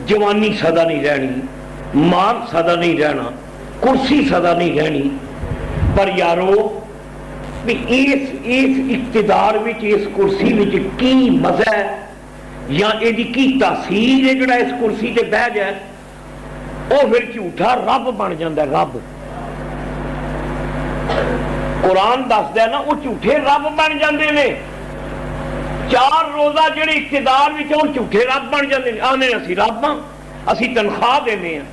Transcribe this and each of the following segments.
جوانی سدا نہیں رہنی، مال سدا نہیں رہنا، کرسی سدا نہیں رہنی، پر یارو اس اقتدار وچ اس کرسی وچ کی مزہ ہے یا یہ کی تاثیر ہے جڑا اس کرسی تے بہ جائے وہ پھر جھوٹا رب بن جاتا ہے۔ رب قرآن دسدا ہے نا وہ جھوٹے رب بن جاندے نے، چار روزہ جڑے اقتدار وچ وہ جھوٹے رب بن جاندے نے، آنے اسی رب ہاں، اسی تنخواہ دینے ہیں،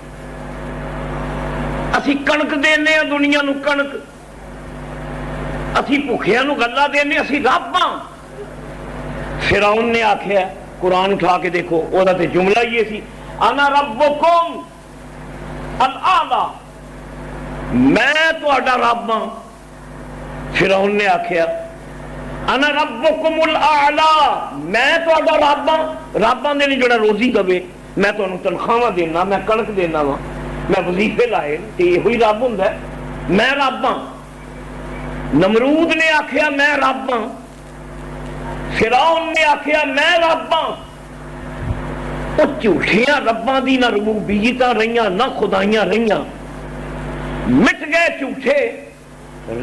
اسی کنک دینے ہیں دنیا نو کنک، اسی بھوکھیاں نو گلا دینے، اسی رب ہاں۔ فرعون نے آکھیا قرآن اٹھا کے دیکھو وہ تے جملہ یہ سی انا ربکم الاعلی، میں تہاڈا رب ہاں۔ فرعون نے آکھیا انا ربکم الاعلی، میں تہاڈا رب ہاں۔ رب آندے نے جڑا روزی دے، میں تانوں تنخواہ دینا، میں کنک دینا وا، میں وظیفے لائے، تے یہی رب ہوندا ہے، میں رب ہاں۔ نمرود نے آکھیا میں رب ہاں، فرعون نے آکھیا میں رب ہاں۔ وہ جھوٹیاں رباں دی نہ ربوبیتاں رہیاں نہ خدائیاں رہیاں، مٹ گئے جھوٹے،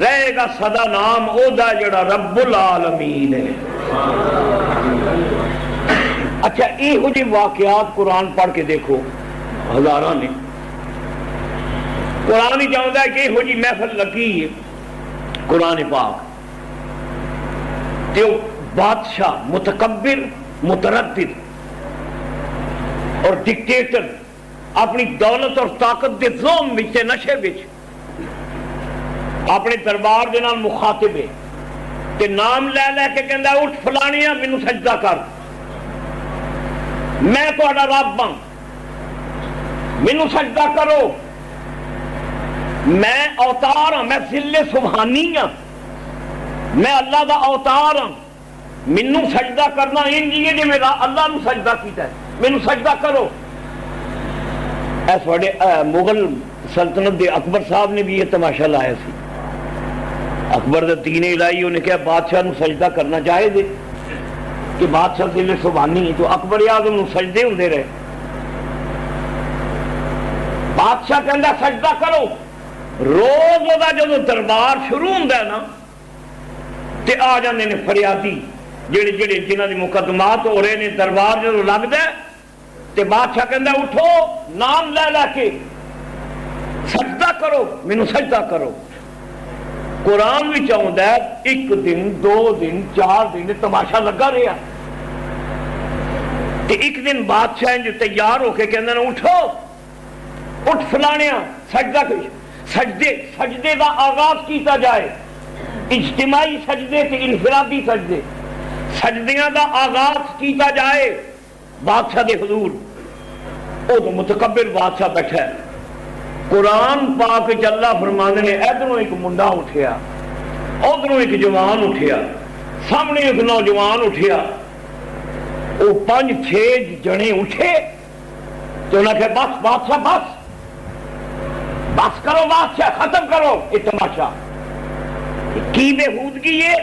رہے گا سدا نام او دا جڑا رب العالمین ہے۔ اچھا یہ جی واقعات قرآن پڑھ کے دیکھو ہزاراں نے، قرآن ہی چاہتا ہے کہ یہ جی محفل لگی ہے قرآن پاک تے بادشاہ متکبر متردد اور ڈکٹیٹر اپنی دولت اور طاقت دے ظلم وچ تے نشے وچ اپنے دربار دے نال مخاطب ہے تے نام لے لے کے کہندا اٹھ فلانیاں مینوں سجدہ کر، میں تہاڈا رب ہاں، مینوں سجدہ کرو، میں اوتار ہاں، میں ذل سبحانی ہاں، میں اللہ دا اوتار ہاں، مینوں سجدہ کرنا انجیے جی میرا اللہ نو سجدہ کیتا ہے، مینوں سجدہ کرو۔ ایس وڈے مغل سلطنت دے اکبر صاحب نے بھی یہ تماشا لایا سی، اکبر دا دین الہی انہیں کہا بادشاہ نو سجدہ کرنا چاہے دے کہ بادشاہ ذل سبحانی ہے، تو اکبر اعظم نو سجدے ہوندے رہے۔ بادشاہ کہندا سجدہ کرو، روز دا جدو دربار شروع ہوندا ہے نا تے آ جاندے نے فریادی جڑے جڑے جنہاں دی مقدمات ہو رہے نے، دربار جدو لگدا ہے تے بادشاہ کہندا اٹھو نام لے لے کے سجدہ کرو، مینوں سجدہ کرو۔ قرآن بھی چاہتا ہے ایک دن دو دن چار دن تماشا لگا رہا، تے ایک دن بادشاہ جو تیار ہو کے کہندے نے اٹھو اٹھ فلانیاں سجدہ کر، سجدے دا آغاز کیتا جائے، اجتماعی سجدے تے انفرادی سجدے، سجدیاں دا آغاز کیتا جائے بادشاہ دے حضور۔ او تو متکبر بادشاہ بیٹھا ہے، قرآن پاک وچ اللہ فرماندے نے ادھروں ایک منڈا اٹھیا، ادھروں ایک جوان اٹھیا، سامنے ایک نوجوان اٹھیا، وہ 5-6 جنے اٹھے تو انہوں نے کہا بس بادشاہ بس بس کرو، بادشاہ ختم کرو یہ تماشا، کی بےہودگی ہے؟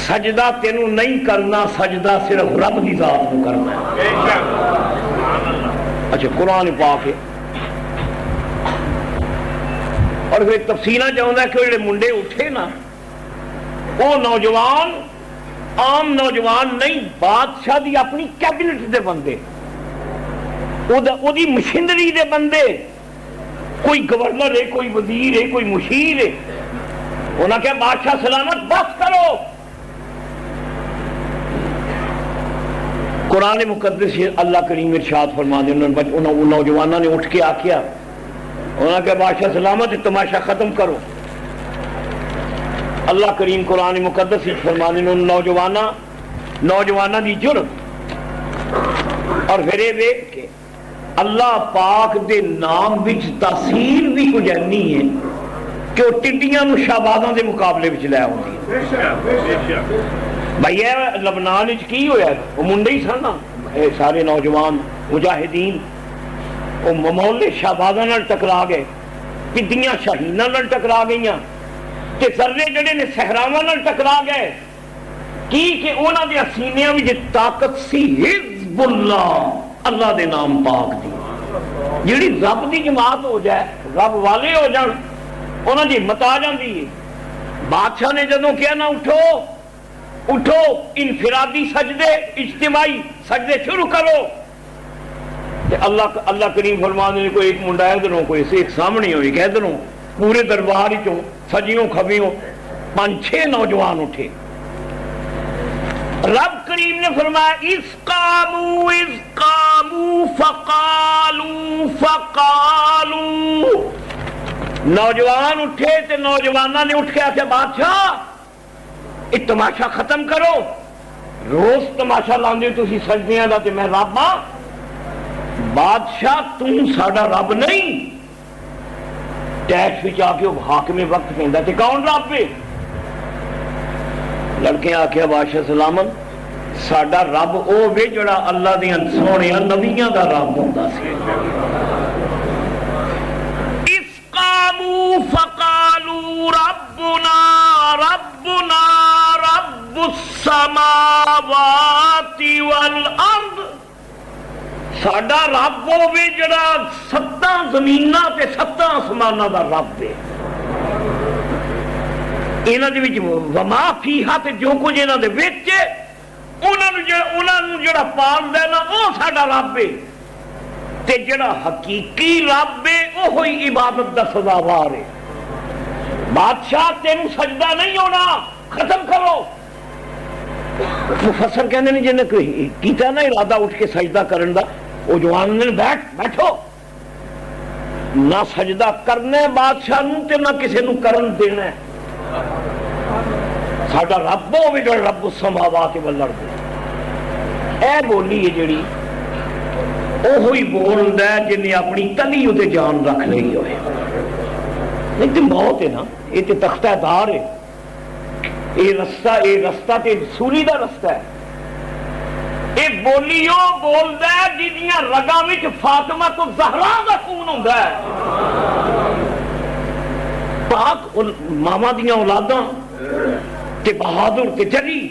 سجدہ تینوں نہیں کرنا، سجدہ صرف رب کی ذات کو کرنا ہے۔ اچھا قرآن پاک ہے، اور پھر تفصیلہ چاہتا ہے کہ وہ منڈے اٹھے نا وہ نوجوان عام نوجوان نہیں، بادشاہ دی اپنی کیبنٹ دے بندے، وہ دی مشینری دے بندے، کوئی گورنر ہے، کوئی وزیر ہے، کوئی مشیر ہے۔ انہوں نے کہا بادشاہ سلامت بس کرو۔ قرآن مقدس اللہ کریم ارشاد فرما دے، انہوں نوجوانوں نے اٹھ کے آکھیا، انہوں نے کہا بادشاہ سلامت تماشا ختم کرو۔ اللہ کریم قرآن مقدس فرما دے نوجوانہ دی جرت، اور پھر یہ ویکھ کے اللہ پاک دے نام وچ تاثیر بھی کچھ اینی ہے کہ وہ ٹڈیاں نو شہبازاں دے مقابلے وچ لے آؤندی ہے۔ بھائی یہ لبنان وچ کی ہویا ہے، وہ منڈے ہی سن نا سارے نوجوان مجاہدین، وہ ممولے شہبازاں نال ٹکرا گئے، ٹڈیاں شاہیناں نال ٹکرا گئیاں، تے ذرے جڑے نے صحراواں نال ٹکرا گئے، کی کہ انہاں دے سینیاں وچ طاقت سی، حزب حزب اللہ، اللہ دے نام پاک دی جیڑی رب دی جماعت ہو جائے، رب والے ہو جان، انہاں دی ہمت آ جاندی ہے۔ بادشاہ نے جدوں کہا نا اٹھو اٹھو، انفرادی سجدے، اجتماعی سجدے شروع کرو، اللہ کریم فرمانے نے کوئی ایک منڈا ادھروں کوئی ایک سامنے ہوئی کہ ادھروں پورے دربار چوں سجیوں کھبیوں 5-6 نوجوان اٹھے۔ رب کریم نے فرمایا اذ قاموا فقالوا، نوجوان اٹھے تے نوجوانوں نے اٹھ کے آخیا بادشاہ یہ تماشا ختم کرو، روز تماشا لاندے تسی سجدیاں دا تے میں رب ہاں؟ بادشاہ تم ساڈا رب نہیں؟ ٹیکس وچ آ کے حاکم وقت کہندا تے کون رب ہے؟ لڑکے آخیا بادشاہ سلامت ساڈا رب او وے جڑا اللہ دیاں سونیاں نبیاں دا رب ہوندا سی۔ اذ قاموا فقالوا ربنا ربنا رب السماوات والارض، ساڈا رب ہوے جڑا 7 زمیناں تے 7 آسماناں دا رب ہے، انہاں دے وچ وما فیہا تے جو کچھ انہاں دے وچ انہاں نوں جڑا پالدا ہے نا او ساڈا رب ہے، تے جڑا حقیقی رب ہے او ہوئی عبادت دا سزاوار ہے۔ بادشاہ تینوں سجدہ نہیں ہونا، ختم کرو۔ مفسر کہندے نے جن کیتا نا ارادہ اٹھ کے سجدہ کرن دا، وہ جوان نے بیٹھو نہ سجدہ کرنا بادشاہ نوں تے نہ کسے نوں کرن دینا ہے۔ ساڈا رب ہوے جڑا رب السماوات والارض، اے بولی ہے جڑی اوہی بولدا ہے جن نے اپنی تلی اتے جان رکھ لئی ہوئے۔ نہیں تے موت ہے نا، یہ تے تختہ دار ہے، یہ رستہ تے سولی دا رستہ ہے۔ یہ بولیو بولدا ہے جدیاں رگاں وچ فاطمہ تو زہرا دا خون ہوندا ہے۔ پاک ماما دیاں اولاداں تے بہادر تے جری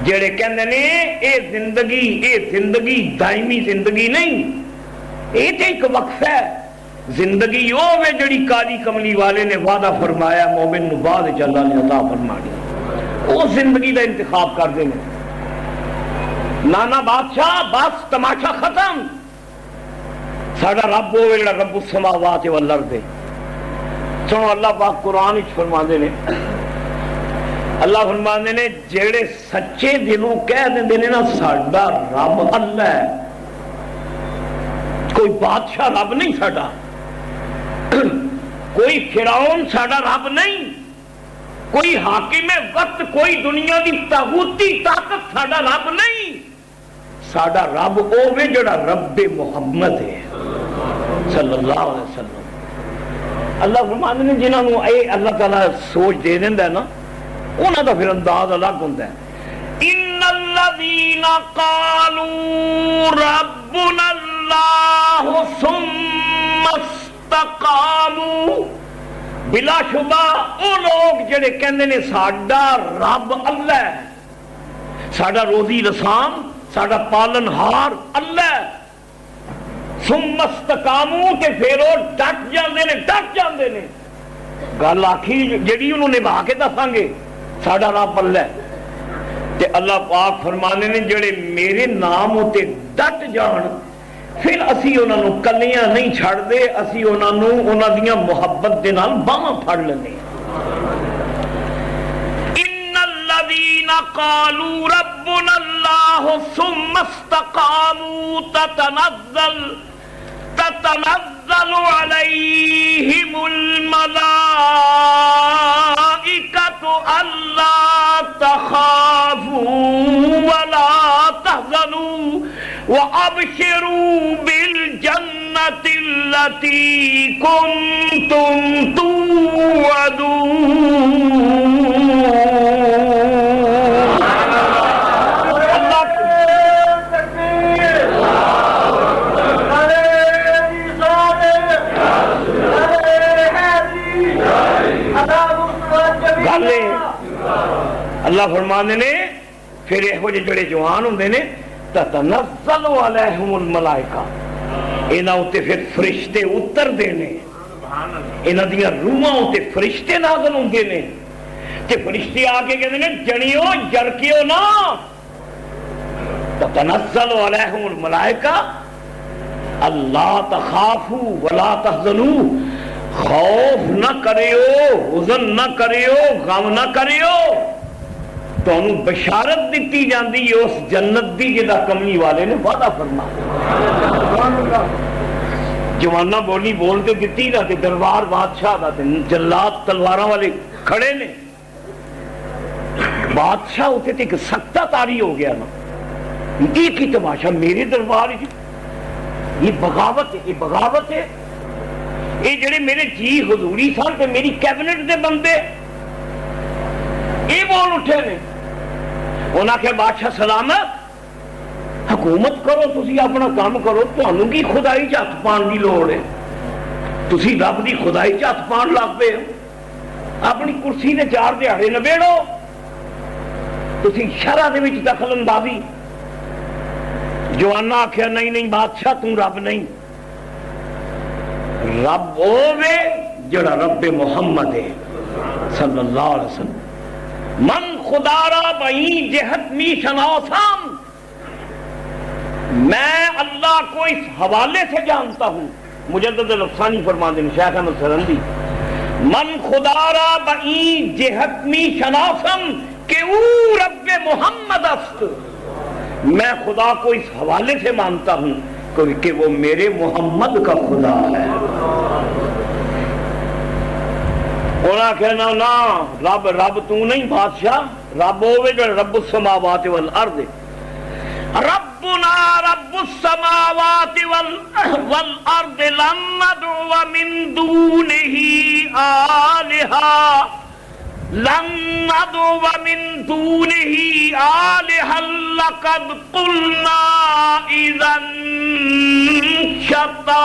جڑے کہندے نے اے زندگی دائمی زندگی نہیں، اے تے ایک وقت ہے۔ زندگی او وے جڑی کالی کملی والے نے وعدہ فرمایا مومن نو بعد وچ اللہ نے عطا فرمانی، او زندگی دا انتخاب کر دے نے۔ نانا بادشاہ بس تماشا ختم، ساڈا رب ہوے جڑا رب السماوات والارض۔ سنو اللہ پاک قرآن وچ فرماندے نے، اللہ فرماندے نے جڑے سچے دلوں کہہ دیندے نے نا ساڈا رب اللہ ہے، کوئی بادشاہ رب نہیں ساڈا، کوئی فرعون ساڈا رب نہیں، کوئی حاکم وقت، کوئی دنیا دی طاغوتی طاقت ساڈا رب نہیں، ساڈا رب اوے جڑا رب محمد ہے صلی اللہ علیہ وسلم۔ اللہ فرماندے نے جنہاں نوں اے اللہ تعالیٰ سوچ دے دیندا ہے نا، انہاں دا پھر انداز الگ ہوندا ہے۔ ان الذین قالوا ربنا اللہ ثم استقاموا، بلا شبہ او لوگ جڑے کہندے نے ساڈا رب اللہ ہے، ساڈا روزی رسان، ساڈا پالن ہار اللہ ہے، ثم استقاموا تے پھر وہ ڈٹ جاندے نے گل آکھی جڑی انہوں نے نبھا کے دساں گے ساڈا رب اللہ ہے۔ تے اللہ پاک فرمانے نے جڑے میرے نام ہوتے ڈٹ جان پھر اسی انہاں نوں کلیاں نہیں چھڑ دے، اسی انہاں نوں انہاں دیاں محبت دے نال باہاں پھڑ لینے۔ ان الذین قالوا ربنا اللہ ثم استقاموا تتنزل علیہم الملائکۃ الا تخافوا ولا تحزنوا وابشروا بالجنۃ التی کنتم توعدون۔ اللہ فرمانے نے پھر یہو جے جڑے جوان ہوندے نے تتنزل علیہم الملائکہ، انہاں اتے پھر فرشتے اتر دینے، انہاں دیاں روحاں اتے فرشتے نازل ہوندے نے، تے فرشتے آ کے کہندے نے جنیو جرکیو نا، تتنزل علیہم الملائکہ اللہ تخافوا ولا تحزنوا، خوف نہ کریو، حزن نہ کریو، غم نہ کریو، تو انہوں بشارت دیتی جاندی ہے اس جنت دی جدا کمی والے نے وعدہ فرمایا۔ جوانہ بولی بولتے دیتی نہ تے دربار بادشاہ دا تے جلات تلواراں والے کھڑے نے، بادشاہ ہوتے تے ایک سکتہ تاری ہو گیا نا، ایک ہی تماشا میرے دربار ہی، یہ بغاوت ہے، یہ بغاوت ہے، یہ جڑے میرے جی حضوری سن تے میری کیبنٹ دے بندے یہ بول اٹھے نے، انہاں کہ بادشاہ سلامت، حکومت کرو، تسی اپنا کام کرو، تانوں کی خدائی چ ہتھ پان دی لوڑ ہے، تسی رب دی خدائی چ ہتھ پان لگ پے ہو، اپنی کرسی دے چار دیہاڑے نبیڑو، تسی شرع دے وچ دخل اندازی۔ جوانہ آکھیا نہیں نہیں بادشاہ تم رب نہیں، رب ہووے جڑا رب محمد ہے صلی اللہ علیہ وسلم، من خدا را بہی جہت می شناسام، میں اللہ کو اس حوالے سے جانتا ہوں، مجدد الافسانی فرماندے ہیں شیخ احمد سرندی، من خدا را بہی جہت می شناسم کہ او رب محمد است، میں خدا کو اس حوالے سے مانتا ہوں کہ وہ میرے محمد کا خدا ہے۔ انہاں کہنا نا رب رب تو نہیں بادشاہ، رب ہوئے جو رب السماوات والارض، ربنا رب السماوات والارض لن ندعو من دونه آلہا، لن ندعو من دونه آلہا لقد قلنا اذا شططا،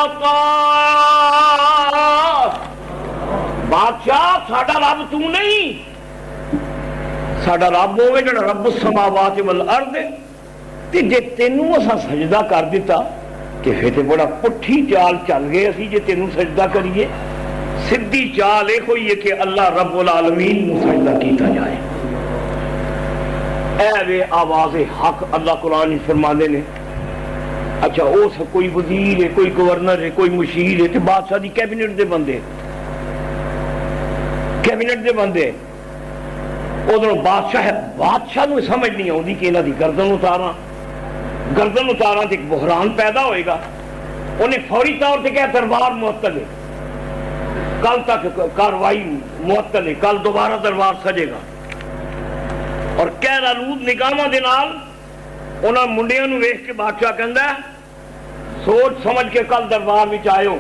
بادشاہ ساڈا رب تو نہیں، ساڈا رب ہوئے جڑا رب السماوات والارض، تے جے تینوں اساں سجدہ کر دیتا کہ پھر تے بڑا پٹھی چال چل گئے اسی جے تینوں سجدہ کریے، سدھی چال ایک ہوئی ہے کہ اللہ رب العالمین نو سجدہ کیتا جائے۔ اے وے آواز حق اللہ قرآن فرماندے نے۔ اچھا اس کوئی وزیر ہے، کوئی گورنر ہے، کوئی مشیر ہے، تے بادشاہ دی کیبنٹ دے بندے، کیبنٹ دے بندے ادھر بادشاہ ہے، بادشاہ نو سمجھ نہیں آتی کہ انہاں دی گردن اتاراں، گردن اتاراں تے ایک بحران پیدا ہوئے گا، انہیں فوری طور سے کہا دربار معطل ہے، کل تک کاروائی معطل ہے، کل دوبارہ دربار سجے گا، اور کہہ آلود نگاہاں دے نال انہاں منڈیاں نو ویکھ کے بادشاہ کہندا ہے سوچ سمجھ کے کل دربار وچ آئیو،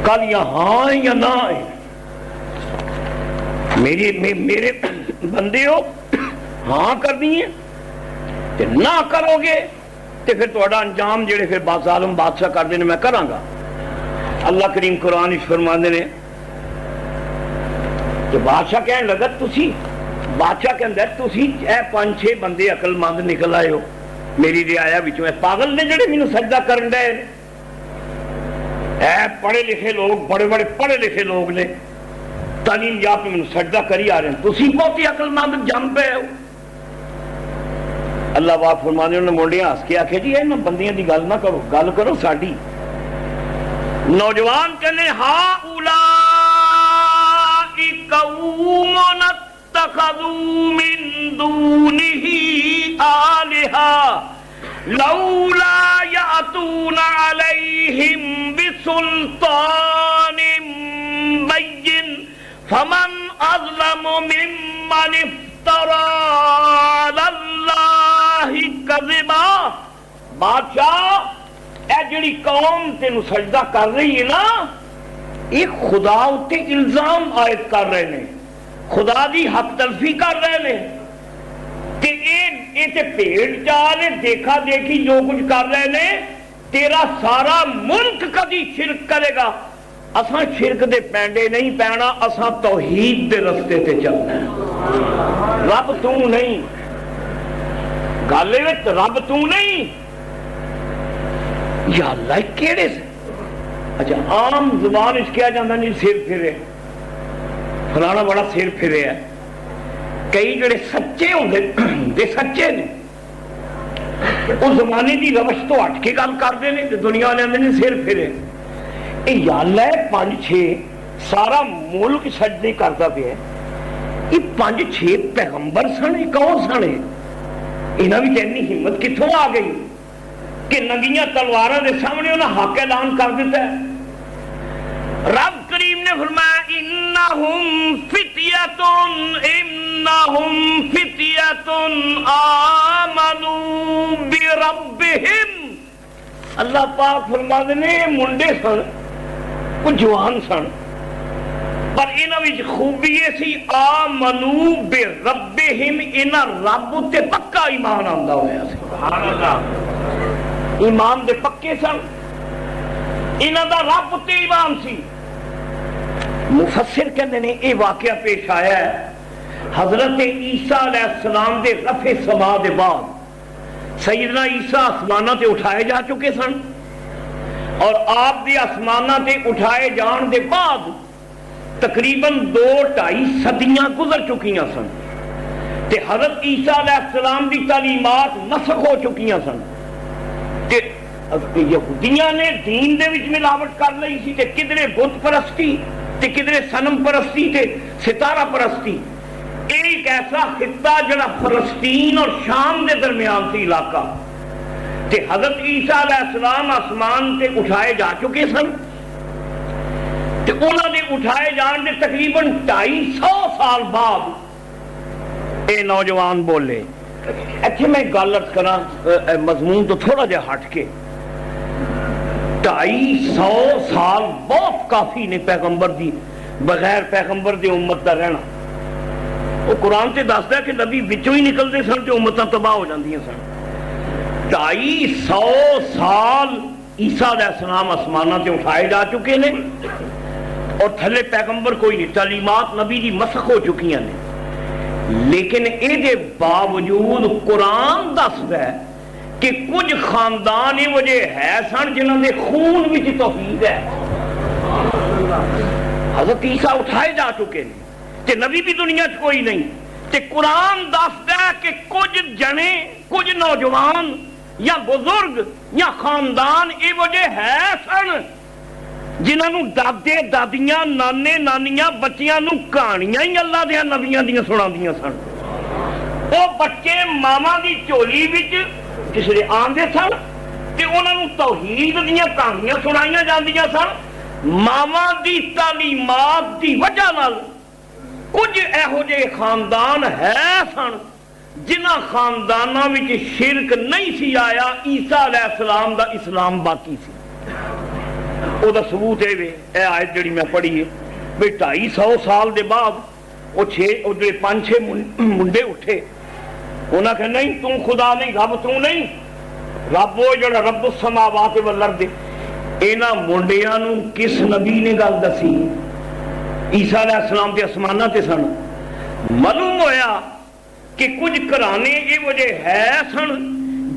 کل یا ہاں یا نہ آئے، میرے بندے ہو ہاں کرنی ہے تے نہ کرو گے تے پھر تہاڈا انجام جڑے پھر ظالم بادشاہ کر دینے میں کراں گا۔ اللہ کریم قرآن فرماندے نے کہ بادشاہ کہنے لگا تسی، بادشاہ کہندا ہے تسی اے 5-6 بندے عقل مند نکل آئے ہو میری رعایا وچوں، اے پاگل نے جڑے مینوں سجدہ کرن دے، اے پڑھے لکھے لوگ، بڑے بڑے پڑھے لکھے لوگ نے، تعلیم یافتہ مینوں سجدہ کری آ رہے ہیں، تسی بہتی عقل مند جم پے ہو۔ اللہ پاک فرماندے نے منڈیاں ہس کے آکھے جی انہاں بندیاں دی گل نہ کرو، گل کرو ساڈی۔ نوجوان کہنے ہاؤلاء قوم اتخذوا من دونه آلهة لولا يأتون عليهم بسلطان بين فمن أظلم ممن افترى على الله كذبا۔ بادشاہ اے جڑی قوم تینوں سجدہ کر رہی ہے نا، ایک خدا اتے الزام عائد کر رہے ہیں، خدا دی حق تلفی کر رہے ہیں کہ اے تے بھیڑ چال دیکھا دیکھی جو کچھ کر رہے ہیں، تیرا سارا ملک کدی شرک کرے گا، اساں شرک دے پینڈے نہیں پینا، اساں توحید دے رستے تے چلنا ہے، رب تو نہیں۔ گل رب تو نہیں یا اللہ کیڑے سے. اچھا عام زبان کیا جاتا نہیں سر پھرے فلانا بڑا سر پھرے ہے. کئی جڑے سچے ہوندے سچے نے اس زمانے کی روش تو ہٹ کے گل کرتے ہیں تو دنیا والے آدھے سر پھرے. یہ اللہ 5-6 سارا ملک سجدے کرتا پیا. یہ 5-6 پیغمبر سن. یہ کون سن؟ یہاں بھی اتنی ہمت کتوں آ گئی کہ ننگیاں تلواراں دے سامنے انہاں حق اعلان کر دیتا ہے. رب کریم نے فرمایا انہم فتیۃ آمنوا بربہم. اللہ پاک فرماتے نے منڈے سن کچھ جوان سن پر انہاں وچ خوبی سی آمنوا بربہم. انہاں رب تے پکا ایمان آندا ہویا سی. سبحان اللہ. ایمان دے پکے سن. انہاں دا رب تے ایمان سی. مفسر کہندے نے یہ واقعہ پیش آیا ہے حضرت عیسیٰ علیہ السلام دے رفع سما دے بعد. سیدنا عیسیٰ آسمانہ تے اٹھائے جا چکے سن اور آپ دے آسمانہ تے اٹھائے جان دے بعد تقریباً 2-2.5 صدیاں گزر چکیاں سن تے حضرت عیسیٰ علیہ السلام دی تعلیمات نسخ ہو چکیاں سن. تے یہودیاں نے دین دے وچ ملاوٹ کر لئی سی تے کدھرے بت پرستی تے کدھرے صنم پرستی تے ستارہ پرستی. ایک ایسا خطہ جڑا فلسطین اور شام دے درمیان سی علاقہ تے حضرت عیسیٰ علیہ السلام آسمان تے اٹھائے جا چکے سن تے انہاں دے اٹھائے جان دے تقریباً 250 سال بعد اے نوجوان بولے. اچھے میں گل عرض کراں مضمون تو تھوڑا جہا ہٹ کے. 250 سال بہت کافی نے پیغمبر دی بغیر پیغمبر دی امت دا رہنا. وہ قرآن تے دسدا ہے کہ نبی وچوں ہی نکلتے سن تے امتاں تباہ ہو جاندیاں سن. 250 سال عیسیٰ علیہ السلام آسمانہ تے اٹھائے جا چکے نے اور تھلے پیغمبر کوئی نہیں. تعلیمات نبی دی مسخ ہو چکی ہیں لیکن اے دے باوجود قرآن دسدا ہے کہ کچھ خاندان یہ وجہ ہے سن جنہوں نے خون وچ توحید ہے. حضرت عیسیٰ اٹھائے جا چکے ہیں تے نبی بھی دنیا چ کوئی نہیں تے قرآن دسدا ہے کہ کچھ جنے کچھ نوجوان یا بزرگ یا خاندان یہ وجہ ہے سن جنہوں دادے دادیاں نانے نانیاں بچیاں نو کہانیاں ہی اللہ دیا نبیاں دیا سناندیاں سن. وہ بچے ماما دی چولی وچ کسی نے آندے سن تے انہاں نو توحید دیاں کہانیاں سنائیاں جاندیاں سن. ماما دی تعلیمات دی وجہ نال کچھ ایہو جے خاندان ہے سن جنہاں خانداناں وچ شرک نہیں سی آیا. عیسیٰ علیہ السلام دا اسلام باقی سی. او دا ثبوت اے آیت جڑی میں پڑھی ہے بھئی 250 سال دے بعد وہ 5-6 منڈے اٹھے. انہاں کہ نہیں تم خدا نہیں رب تو نہیں رب وہ جڑا رب السماوات والارض. انہاں منڈیاں نو کس نبی نے گل دسی؟ عیسیٰ علیہ السلام تے آسمانہ تے سن. معلوم ہویا کہ کچھ گھرانے یہ وجہ ہے سن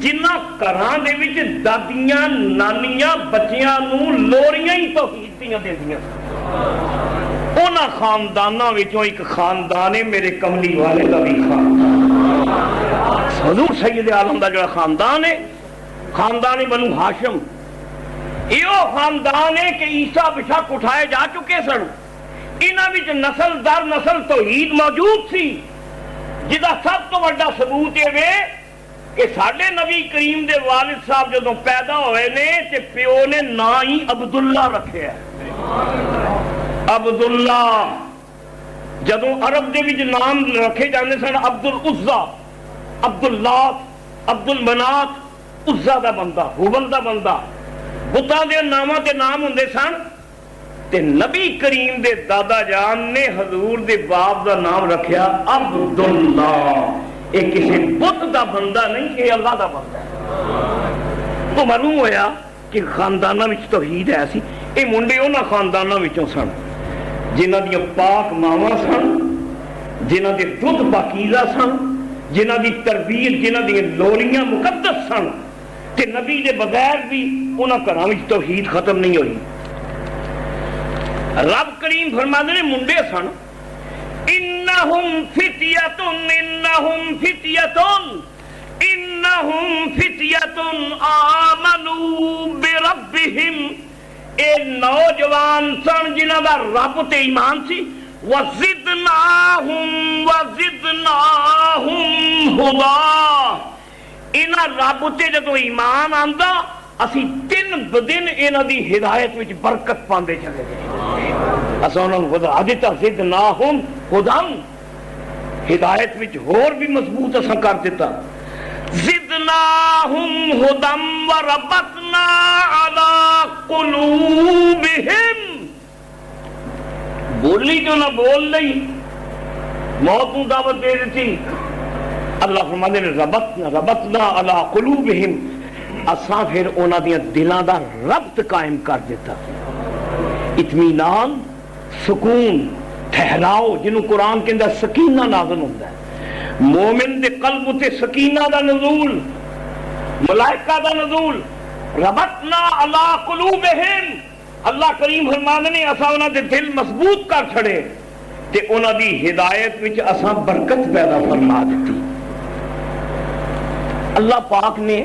جنہ گھراں دے وچ دادیاں نانیاں بچیاں نو لوریاں ہی توحید دیاں دیندیاں سن. انہاں خانداناں وچوں ایک خاندان ہے میرے کملی والے دا بھی خاندان حضور سید عالم دا جڑا خاندان ہے خاندان بنو ہاشم. یہ خاندان ہے کہ عیسیٰ بشک اٹھائے جا چکے سن. انہاں وچ نسل در نسل توحید موجود سی جدا سب تو بڑا ثبوت یہ کہ ساڈے نبی کریم دے والد صاحب جدوں پیدا ہوئے نے تے پیو نے نا ہی عبداللہ رکھے ہے. عبداللہ جدوں عرب دے وچ نام رکھے جاندے سن عبد العزا عبد اللات عبد المنات عزا دا بندہ ہبل دا بندہ بتاں دے ناماں تے نام ہوندے سن تے نبی کریم دے دادا جان نے حضور دے باپ دا نام رکھیا عبداللہ. یہ کسی بت دا بندہ نہیں یہ اللہ دا بندہ ہے. تو معلوم ہویا کہ خانداناں وچ توحید ہے سی. یہ منڈے انہاں خانداناں وچوں سن جنہاں دی پاک ماواں سن جنہاں دے دودھ پاکیزہ سن جنہ دی تربیت جنہ دی لولیاں مقدس سن تے نبی دے بغیر بھی انہاں گھراں وچ توحید ختم نہیں ہوئی. رب کریم فرماندے نے منڈے سن انہم فتیۃ آمنوا بربہم. اے نوجوان سن جنہاں دا رب تے ایمان سی. وزدناہم ہدا. انہاں رب تے جدو ایمان آندا اسی دن بدن انہاں دی ہدایت وچ برکت پاندے چلے گئے. اساں انہاں نوں خدا دتا زدناہم ہدا, ہدایت وچ ہور بھی مضبوط اساں کر دیتا. زدناہم ہدا وربطنا علی قلوبہم. بولی جو نہ بول لئی موت کو دعوت دے دیتی. اللہ فرماندے نے ربطنا علی قلوبہم, اساں پھر انہاں دیاں دلاں دا ربط قائم کر دیتا. اطمینان, سکون, ٹھہراؤ جنہوں قرآن کے اندر سکینہ نازل ہوتا ہے. مومن دے قلب تے سکینہ دا نزول, ملائکہ دا نزول. ربطنا علی قلوبہم, اللہ کریم فرماندے نے اساں انہاں دے دل مضبوط کر چھڑے تے انہاں دی ہدایت وچ اساں برکت پیدا فرما دیتی. اللہ پاک نے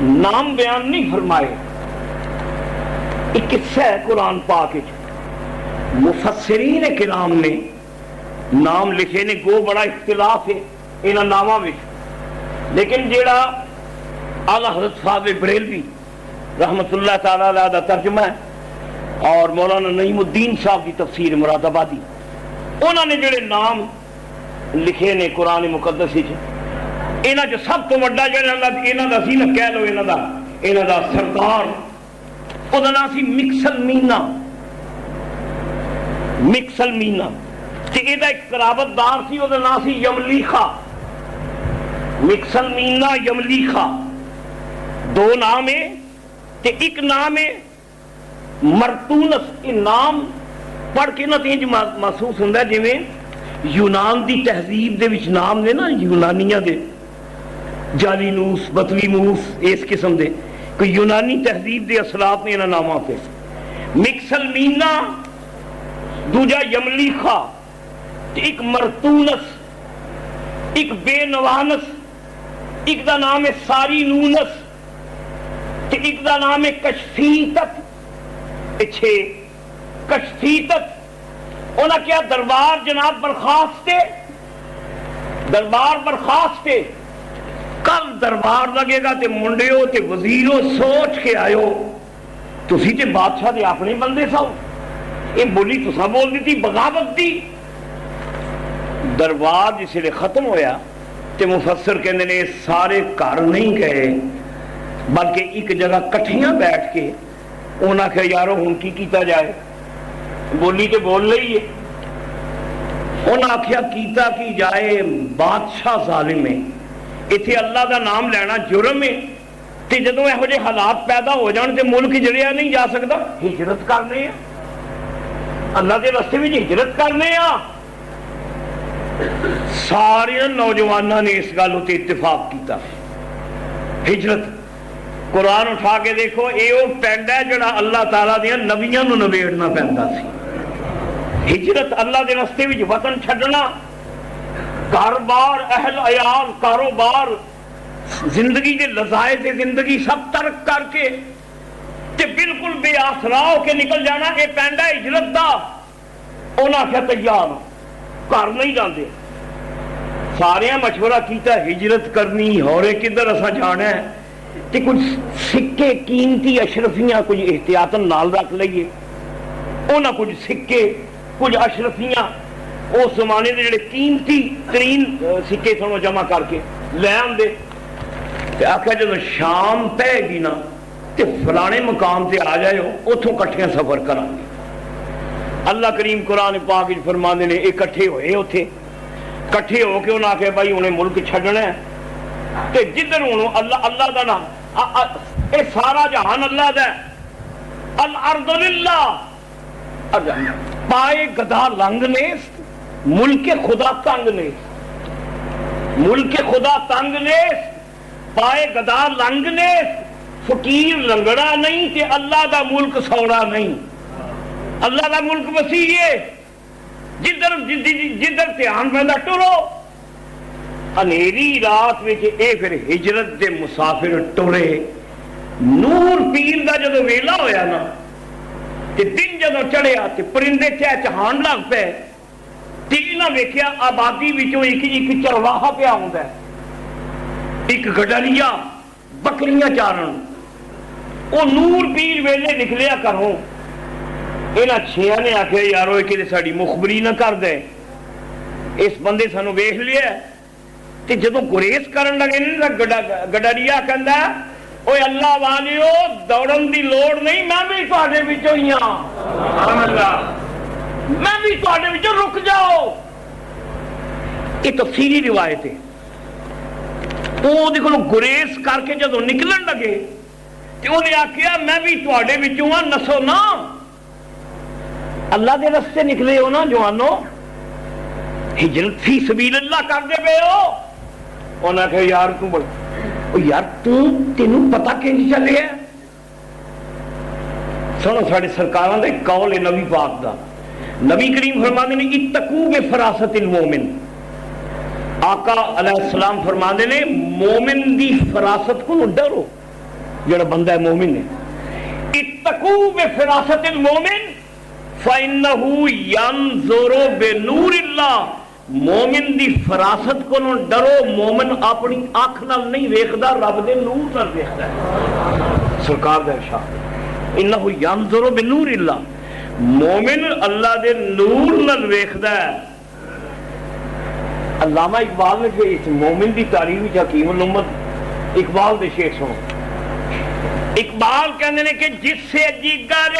نام بیان نہیں فرمائے. ایک قصہ ہے قرآن پاک وچ, مفسرین کرام نے نام لکھے نے, گو بڑا اختلاف ہے انہاں ناماں وچ, لیکن جیڑا اعلیٰ حضرت صاحب بریلوی رحمت اللہ تعالی علیہ دا ترجمہ ہے اور مولانا نعیم الدین صاحب کی تفسیر مراد آبادی, انہوں نے جڑے نام لکھے نے قرآن مقدس وچ, انہاں جو سب تو بڑا جڑا انہاں دا سی نا کہہ لو انہاں دا سردار, او دا نام سی مکسل مینا. مکسل مینا تے اے دا ایک قرابت دار سی, او دا نام سی یملیخا. مکسل مینا یملیخا دو نام ہے تے ایک نام ہے مرتونس. یہ نام پڑھ کے نہ تینج محسوس ہوندہ ہے جویں یونان دی تہذیب دے وچ نام نے نا یونانیاں دے, جالینوس, بطلیموس, اس قسم دے کوئی یونانی تہذیب دے اثرات نے انہاں ناماں پہ. مکسل مینا, دوجا یملیخا, ایک مرتونس, ایک بے نوانس, ایک دا نام ہے ساری نونس, ایک دا نام ہے کشفیتت. اچھے کشفیتت انہاں کیا دربار جناب برخاستے, دربار برخاستے. کل دربار لگے گا تے منڈیو تے وزیرو سوچ کے آئیو تسی تے بادشاہ دے اپنے بندے ساؤ. یہ بولی تسا بول دی تھی بغاوت دی. دربار جس لئے ختم ہویا تے مفسر کہنے نے سارے گھر نہیں گئے بلکہ ایک جگہ کٹھیاں بیٹھ کے انہاں کہ یارو ہن کی کیتا جائے. بولی تے بول رہی ہے, انہاں کیا کیتا کی جائے, بادشاہ ظالم ہے, ایتھے اللہ دا نام لینا جرم ہے, تے جدوں ایہو جے حالات پیدا ہو جان تے ملک جڑیا نہیں جا سکتا. ہجرت کرنے ہیں, اللہ دے راستے وچ ہجرت کرنے ہیں. سارے نوجوانوں نے اس گل تے اتفاق کیتا. ہجرت قرآن اٹھا کے دیکھو, اے او پینڈ ہے جڑا اللہ تعالیٰ دیاں نبیاں نو نبیڑنا پیندا سی. ہجرت اللہ دے راستے وچ وطن چھڈنا, گھر بار, اہل عیال, کاروبار, زندگی دے لذائذ زندگی سب ترک کر کے تے بالکل بے آسرا ہو کے نکل جانا, اے پینڈا ہجرت دا. انہاں کیا تیار گھر نہیں جاندے. سارے مشورہ کیتا ہجرت کرنی, ہورے کدھر اساں جانا ہے, تے کچھ سکے قیمتی اشرفیاں کچھ احتیاطاً نال رکھ لئیے. انہاں کچھ سکے کچھ اشرفیاں اس زمانے دے جڑے قیمتی ترین سکے سنو جمع کر کے لے آندے تے آکھیا جدو شام پہ گی نا تے فلانے مقام تے آ جائے اتھوں کٹھیاں سفر کران گے. اللہ کریم قرآن پاک وچ فرماندے نے اکٹھے ہوئے اوتھے, کٹھے ہو کے انہاں آکھیا بھائی انہیں ملک چھڈنا ہے تے جدھر ہوں اللہ دا نام, اے سارا جہان اللہ دا ہے. الارض للہ, پائے گدا لنگ نے, ملک خدا تنگ نے. ملک خدا تنگ نے پائے گدا لنگ نے فقیر لنگڑا نہیں تے اللہ دا ملک سوڑا نہیں. اللہ دا ملک وسیع ہے جدھر دھیان پہندا ٹرو. انیری رات وچ اے پھر ہجرت دے مسافر ٹرے. نور پیر دا جدو ویلا ہویا نا تے دن جدو چڑھیا تے پرندے چہچہان لگ پے تے انہاں ویکھیا آبادی وچوں ایک چرواہا پیا ہوندا ہے, ایک گڈریا بکریاں چارن. وہ نور پیر ویلے نکلیا کروں. انہاں چھیاں نے آکھیا یارو کہ ساڈی مخبری نہ کر دے, اس بندے سانو ویکھ لیا. تے جدوں گریز کرن لگے نا گڈریا کہندا اوے اللہ والیو دوڑن دی لوڑ نہیں, میں بھی تواڈے وچوں ہی ہاں, سبحان اللہ, میں بھی تواڈے وچوں رک جاؤ. یہ تفصیلی روایت ہے. وہ دیکھو گریز کر کے جدوں نکلن لگے تے انہیں آکھیا میں بھی تواڈے وچوں ہاں, نسو نا, اللہ دے رستے نکلے ہو نا جوانو, ہجرت فی سبیل اللہ کر دے پے ہو. انہاں آکھیا یار تو بول یار تینوں پتہ کیوں چلے ہے. سنو ساڈے سرکاراں دا ایک قول ہے نبی پاک دا. نبی کریم فرماندے نے اتقوا بفراست المومن. آقا علیہ السلام فرماندے نے مومن دی فراست کو ڈرو, جڑا بندہ ہے مومن ہے. اتقوا بفراست المومن فإنه ينظر بنور اللہ. مومن دی فراست کو ڈرو. مومن اپنی آنکھ نال نہیں ویکھدا, رب دے نور نال ویکھدا ہے. سرکار دا ارشاد انه ينظر بنور اللہ. مومن اللہ دے نور نال ویکھدا ہے. علامہ اقبال نے کہ اس مومن دی تعریف حکیم الامت اقبال دے شعر سنو. اقبال کہنے نے کہ جس سے جگر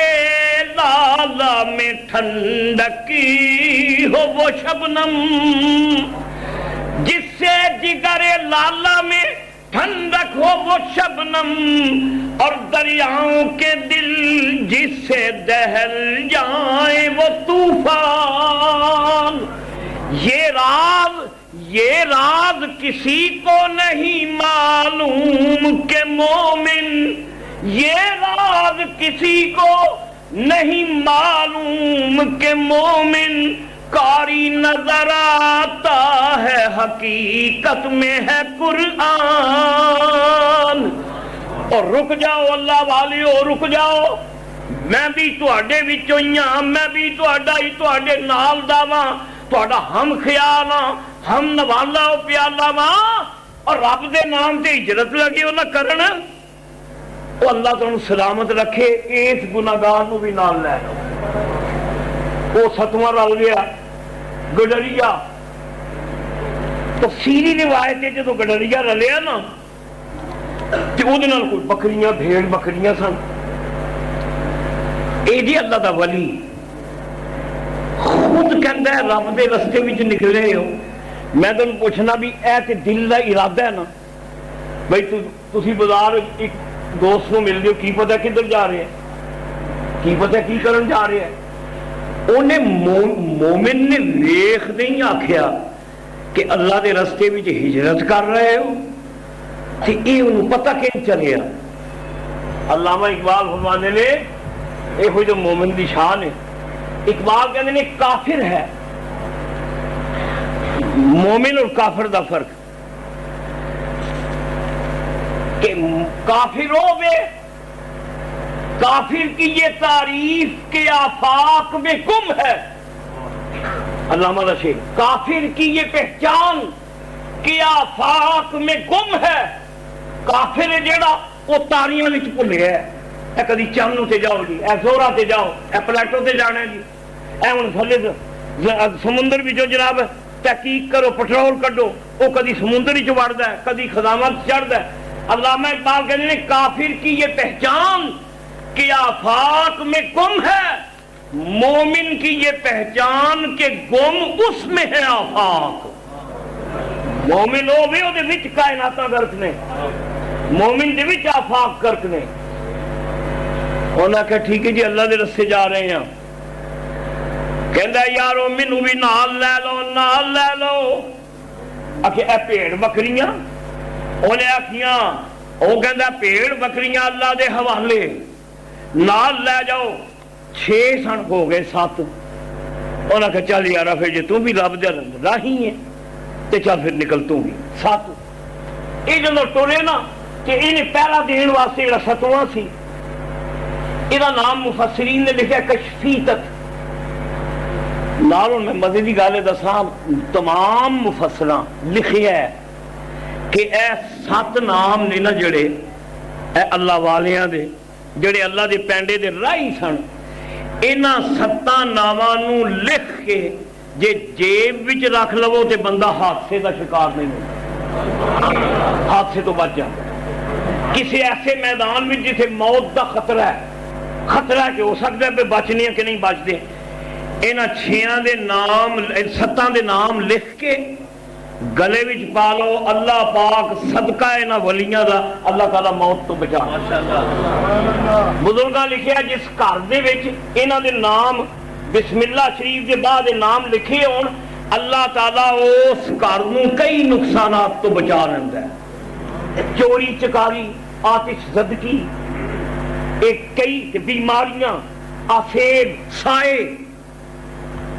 لالا میں ٹھنڈکی ہو وہ شبنم, جس سے جگر لالا میں ٹھنڈک ہو وہ شبنم, اور دریاؤں کے دل جس سے دہل جائیں وہ طوفان. یہ راز کسی کو نہیں معلوم کہ مومن, یہ راز کسی کو نہیں معلوم کہ مومن قاری نظر آتا ہے حقیقت میں ہے قرآن. اور رک جاؤ اللہ والیو, رک جاؤ, میں بھی تواڈے وچوں ہی ہاں, میں بھی تواڈا ہی تواڈے نال دا واں, تواڈا ہم خیال ہاں, ہم نوالا پیالا واں. اور رب دے نام تے ہجرت لگی وہ نہ کرن, وہ اللہ تانوں سلامت رکھے. اس گناہگار نو بھی نال لے لو. وہ ستواں رل گیا گڈریا. تفصیلی روایت ہے جدو گڈریا رلیا نا تے اودے نال کوئی بکریاں بھیڑ بکریاں سن. اے جی اللہ دا ولی خود کہندا ہے رب دے رستے وچ نکلے ہو. میں تانوں پوچھنا بھی اے تے دل دا ارادہ ہے نا بھئی تسی بازار ایک دوست کو مل دیو, کی پتہ کدھر جا رہے ہیں, کی پتہ کی کرن جا رہے ہیں. انہیں مومن نے ویکھ نہیں آکھیا کہ اللہ دے رستے وچ ہجرت کر رہے ہو تے اے انہوں پتہ کیوں چلیا. علامہ اقبال فرمانے نے اے ہوئی جو مومن دی شان ہے. اقبال کہنے نے کافر ہے. مومن اور کافر دا فرق کہ کافر ہوئے, کافر کی یہ تعریف کے آفاق میں گم ہے. علامہ دا شیخ, کافر کی یہ پہچان کے آفاق میں گم ہے. کافر جیڑا وہ تاریاں وچ بھول گیا ہے. اے کدی چانو تے جاؤ جی, اے زورا تے جاؤ, اے پلیٹو تے جانا جی, اے ہن تھلے سمندر وچوں جناب تحقیق کرو, پٹرول کڈو, وہ کدی سمندر وچ وڑدا ہے, کدی خزانہ چڑھدا ہے. علامہ اقبال کہتے ہیں کافر کی یہ پہچان کہ آفاق میں گم ہے, مومن کی یہ پہچان کہ گم اس میں ہے آفاق. مومن ہو بھی وہ وچ کائناتاں گرک نے, مومن دے وچ آفاق گرک نے. انہاں کہا ٹھیک ہے جی اللہ دے رستے جا رہے ہیں. کہندا یارو مینوں بھی نال لے لو, نال لے لو. آخیا اے بھیڑ بکریاں، انہیں آخیاں وہ کہندا بھیڑ بکریاں اللہ دے حوالے نال لے جاؤ، 6 سن ہو گئے 7۔ انہاں کہا چل یارا پھر جے تم بھی رب دے راہی ہے تے چل پھر نکل تم بھی 7۔ یہ جدو ٹرے نا کہ انہیں پہلا دین واسطے جڑا 7واں سی، یہ نام مفسرین نے لکھا کشفیتت۔ نالوں میں مزے کی گل دساں، تمام مفسراں لکھیا ہے کہ اے 7 نام نے نا جڑے اے اللہ والیاں دے، جڑے اللہ دے پینڈے دے راہی سن، انہاں 7 ناماں نوں لکھ کے جے جیب وچ رکھ لو تے بندہ حادثے دا شکار نہیں ہوتا، حادثے تو بچ جاتا۔ کسی ایسے میدان میں جسے موت دا خطرہ ہے کہ ہو سکتا ہے پہ بچنے کہ نہیں بچتے، انہاں 6 دے نام 7 دے نام لکھ کے گلے وچ پا لو، اللہ پاک صدقہ انہاں ولیاں دا اللہ تعالیٰ موت تو بچا۔ بزرگاں لکھیا جس گھر دے وچ انہاں دے نام بسم اللہ شریف دے بعد نام لکھے ہون، اللہ تعالیٰ اس گھر نوں کئی نقصانات تو بچا رہندا ہے، چوری چکاری، آتش زدگی، کئی بیماریاں، آفیب، سائے،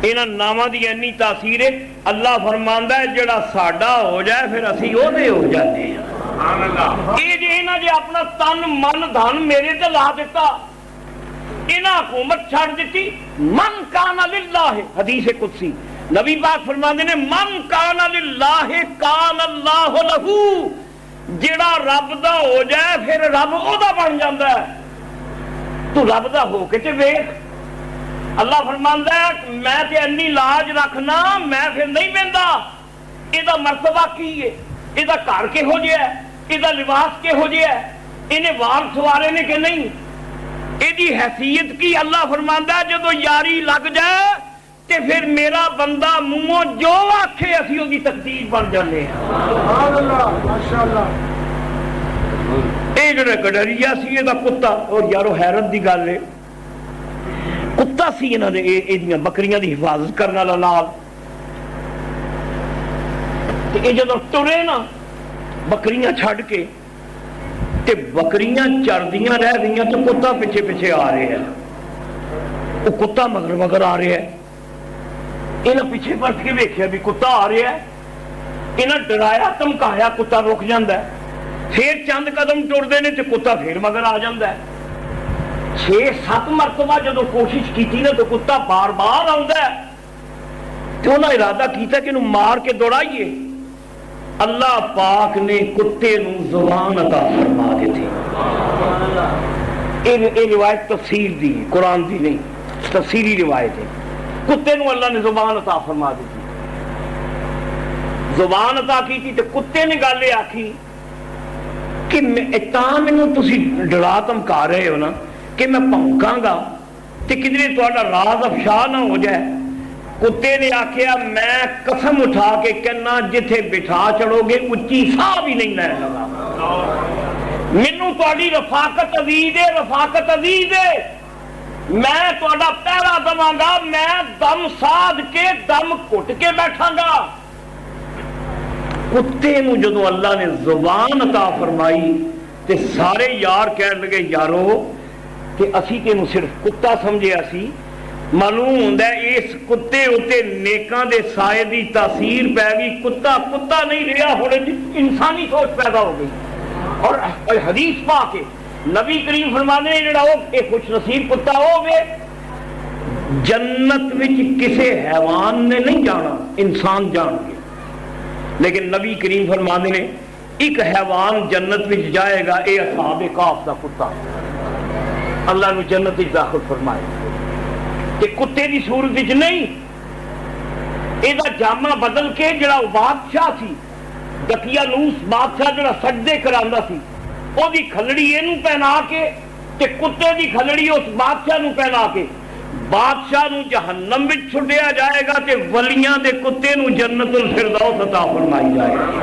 انہاں ناماں دی انی تاثیر ہے۔ اللہ فرماندا ہے جڑا ساڈا ہو جائے پھر اسی او دے ہو جاتے ہیں۔ سبحان اللہ۔ یہ جے انہاں جے اپنا تن من دھن میرے تے لا دیتا، انہاں حکومت چھڑ دیتی، من کان للہ، حدیث قدسی نبی پاک فرماندے نے من کان للہ کان اللہ لہو، جڑا رب دا ہو جائے پھر رب او دا بن جاندا ہے۔ تو رب دا ہو کے تے ویکھ، اللہ فرماندا ہے میں تے انی لاج رکھنا، میں پھر نہیں بیندا۔ اے دا مرتبہ کی ہے، اے دا گھر کہو جہا ہے، اے دا لباس کہو جہا ہے، انہیں وال سوارے نے کہ نہیں، اے دی حیثیت کی۔ اللہ فرماندا ہے جدو یاری لگ جائے تے پھر میرا بندہ منہوں جو آکھے اسی دی تقدیر بن جانے ہیں۔ سبحان اللہ، ماشاءاللہ۔ اے جڑا گڈریا سی اے دا کتا، اور یارو حیرت دی گل ہے، کتا سی انہاں دے ایدیاں بکریاں دی حفاظت کرنے والا نال، تے اے جدو ٹرے نا بکریاں چھڈ کے تے بکریاں چردیاں رہ گئیاں تو کتا پیچھے پیچھے آ رہے ہیں، وہ کتا مگر مگر آ رہے ہیں۔ انہاں پیچھے پلٹ کے ویکھیا بھی کتا آ رہا ہے، انہاں ڈرایا دھمکایا، کتا رک جاندا ہے، پھر چند قدم ٹردے نے تے کتا پھر مگر آ جاندا ہے۔ 6-7 مرتبہ جدو کوشش کیتی نا تو کتا بار بار آندا ہے، تو انہاں ارادہ کیتا کہ انہوں مار کے دوڑائیے۔ اللہ پاک نے کتے نو زبان عطا فرما دی تھی۔ یہ روایت تفسیر دی، قرآن دی نہیں، تفسیری روایت ہے۔ کتے نو اللہ نے زبان عطا فرما دی تھی، زبان عطا کی تھی، تو کتے نے گل یہ آکھی کہ مینوں تسی ڈرا دھمکا رہے ہو نا کہ میں بھونکاں گا تے کدھر تہاڈا راز افشا نہ ہو جائے۔ کتے نے آکھیا میں قسم اٹھا کے کہنا جتھے بٹھا چڑھو گے اچھی ساہ بھی نہیں لے لگا۔ مینوں تہاڈی رفاقت عزیز ہے، رفاقت عزیز ہے، میں تہاڈا پہرا دواں گا، میں دم سادھ کے دم گھٹ کے بیٹھاں گا۔ کتے نو جدو اللہ نے زبان عطا فرمائی تے سارے یار کہنے لگے یارو کہ اسی تینوں صرف کتا سمجھے، اسی معلوم ہوندا ہے اس کتے اتے نیکاں دے سائے دی تاثیر پی گئی، کتا کتا نہیں رہا، ہن انسانی سوچ پیدا ہو گئی۔ اور حدیث پاک ہے نبی کریم فرمانے ہیں جڑا وہ خوش نصیب کتا ہوگے جنت وچ کسے حیوان نے نہیں جانا، انسان جان گے، لیکن نبی کریم فرمانے نے ایک حیوان جنت وچ جائے گا، اے اصحاب کہف دا کتا، اللہ نے جنت وچ داخل فرمائے کہ کتے دی صورت وچ نہیں، اے دا جامہ بدل کے جڑا بادشاہ سی دقیانوس بادشاہ جڑا سجدے کراندا سی، او دی کھلڑی اینو پہنا کے تے کتے دی کھلڑی اس بادشاہ نو پہنا کے بادشاہ نو جہنم وچ چھڈیا جائے گا تے ولیاں دے کتے نو جنت الفردوس عطا فرمائی جائے گی۔